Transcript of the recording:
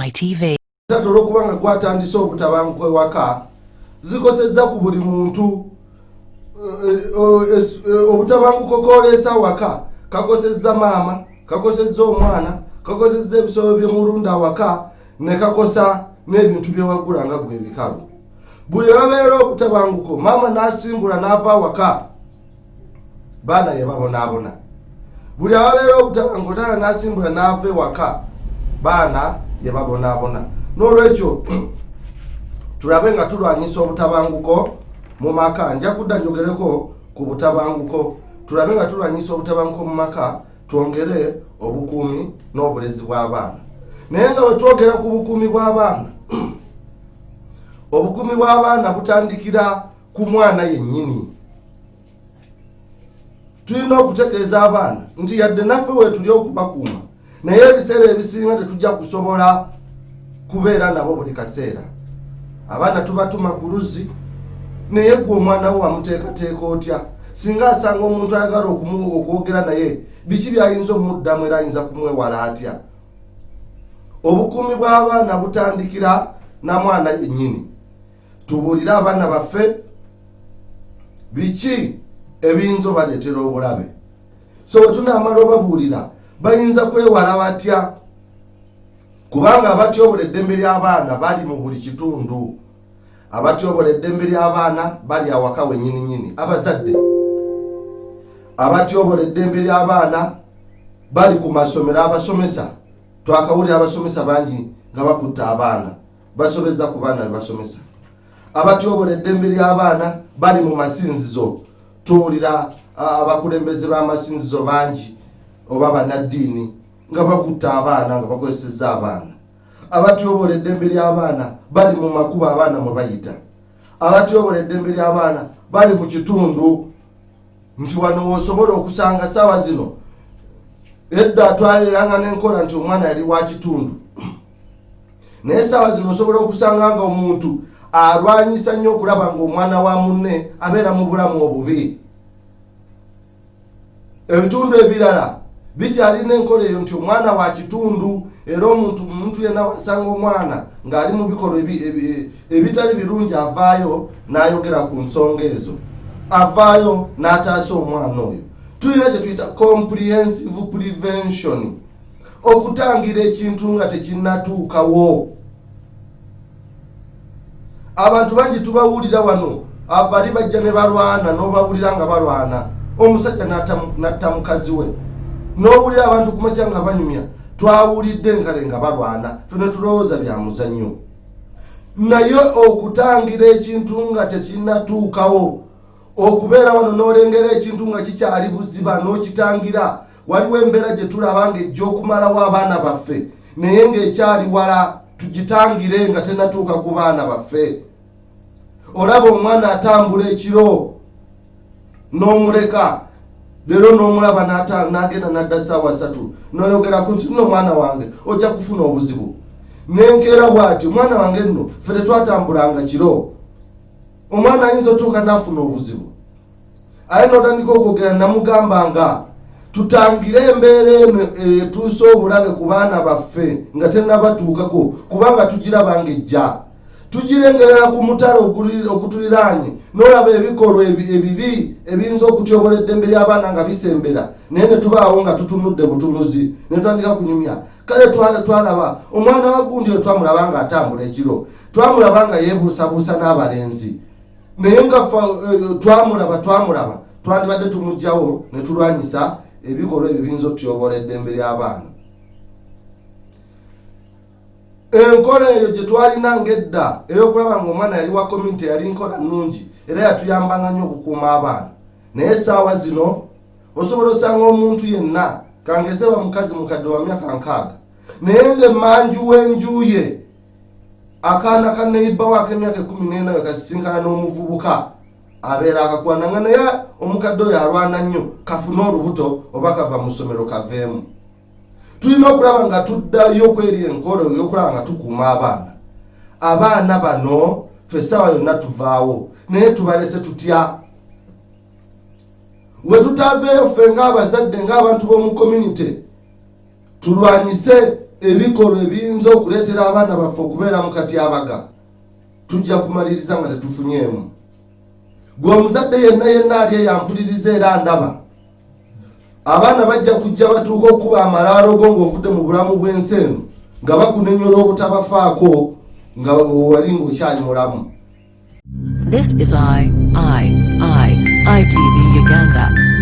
ITV. Tatolo kubanga gwatandise obutabanguko ewaka zikosezza ku buli muntu obutabanguko koleesa waka kakosezza maama kakosezza omwana kakosezza ebisolo by'omulunda awaka ne kakosa n'ebintu byewagula nga gwe ebikalu. Buli babeera obutabanguko maama n'asimbula n'ava awaka baana ye babonaabona. Buli ababeera obutabanguko taata n'asimbula n'ava ewaka baana ye babonaabona. N'olwekyo tulabe nga tulwanyisa obutabanguko mu maka. Nja kudda njogereko ku butabanguko. Tulabe nga tulwanyisa obutabanguko mu maka, twongere obukuumi n'obulezi bw'abaana. Naye nga bwe twogera ku bukuumi bw'abaana obukuumi bw'abaana butandikira ku mwana yennyini. Tulina okutegeeza abaana nti yadde naffe weetuli okubakuuma naye ebiseera ebisinga tetujja kusobola kubeera nabo buli kaseera. Abaana tubatuma ku luzzi naye gwe omwana wo wamuteekateeka otya? Singa asanga omuntu ayagala okwogera naye biki byayinza omuddamu era ayinza kumwewala atya? Obukuumi bw'abaana butandikira na mwana yennyini. Tubuulire abaana baffe biki ebiyinza obaleetera obulabe. So tunaamala obabuulira bayinza kwewala batya? Kubanga abatyobola eddembe ly'abaana bali mu buli kitundu. Abatyobola eddembe ly'abaana bali awaka wennyini abazadde. Abatyobola eddembe ly'abaana bali ku masomero abasomesa. Twakawulira abasomesa bangi nga bakutta abaana basobeza ku baana be basomesa. Abatyobola eddembe ly'abaana bali mu masinzizo. Tuwulira abakulembeze b'amasinzizo bangi oba bannaddiini nga bakutta abaana nga bakozesezza abaana. Abatyobola eddembe ly'abaana bali mu makubo abaana mwe bayita. Abatyobola eddembe ly'abaana bali mu kitundu nti wano osobola okusanga saawa zino. Edda twabeeranga n'enkola nti omwana yali wa kitundu. Naye saawa zino osobola okusanga nga omuntu alwanyisa nnyo okulaba ng'omwana wa munne abeera mu bulamu obubi. Ebitundu ebirala bikyalina enkola eyo nti omwana wa kitundu era omuntu yenna wasanga omwana ng'ali mu bikolwa ebitali birungi avaayo n'ayogera ku nsonga ezo. Avaayo n'ataasa omwana oyo. Tulina kye tuyita comprehensive prevention. Okutangira ekintu nga tekinnatuukawo. Abantu bangi tubawulira wano abali bajja ne balwana n'obawulira nga balwana. Omusajja n'atta mukazi we. N'owulira abantu kumakya nga banyumya. Twawulidde nkale nga balwana. Fene tulowooza bya muzannyo. Naye okutangira ekintu nga tekinnatuukawo. Okubeera wano n'olengera ekintu nga kikyali buziba n'okitangira. Waliwo embeera gye tulaba ng'ejja okumalawo abaana baffe. Naye ng'ekyali wala tugitangire nga tennatuuka ku baana baffe. Olaba omwana atambula ekiro n'omuleka leero n'omulaba n'agenda n'adda ssaawa 3 n'oyogerako nti nno mwana wange ojja kufuna obuzibu. N'enkeera bw'ati omwana wange nno ffe tetwatambulanga kiro. Omwana ayinza otuuka n'afuna obuzibu. Aye n'otandika okwogera namugambanga tutangire embeera eno etuuse obulabe ku baana baffe nga tennabatuukako kubanga tugirabanga ejja. Tugirengerera ku mutalo ogutuliraanye n'olaba ebikolwa ebibi ebiyinza okutyobola eddembe ly'abaana nga bisembera naye ne tubaawo nga tutunudde butunuzi ne tutandika kunyumya. Kale twalaba omwana wa gundi oyo twamulaba nga atambula ekiro. Twamulaba nga yeebuusabuusa n'abalenzi. Naye nga twamulaba twandibadde tumugjawo ne tulwanyisa ebikolwa ebyo biyinza okutyobola eddembe ly'abaana. Enkola eyo gye twalina ng'edda ey'okulaba ng'omwana yali wa community yali nkola nnungi era yatuyambanga nnyo okukuuma abaana. Naye essaawa zino osobola osanga omuntu yenna kangezeba mukazi mukadde wa myaka 6 naye ng'emmanju w'enju ye akaana ka neiba waako emyaka 14 we kasisinkana n'omuvubuka abeera akakwananga naye omukadde oyo alwana nnyo kafune olubuto oba kava mu ssomero kaveemu. Tulina okulaba nga tuddayo kweri enkola ey'okulaba nga tukuuma abaana. Abaana bano ffe essaawa yonna tuvaawo naye tubalese tutya? We tutaveeyo ffe ng'abazadde ng'abantu b'omu community tulwanyise ebikolwa ebiyinza okuleetera abaana baffe okubeera mu katyabaga tujja kumaliriza nga tetufunyeemu. Gwe omuzadde yenna ali eyampuliriza era ndaba, abaana bajja kujja batuuka okuba amalaalo go ng'ovudde mu bulamu bw'ensi eno nga bakunenyola obutabafaako nga wali ng'okyali mulamu. This is ITV Uganda.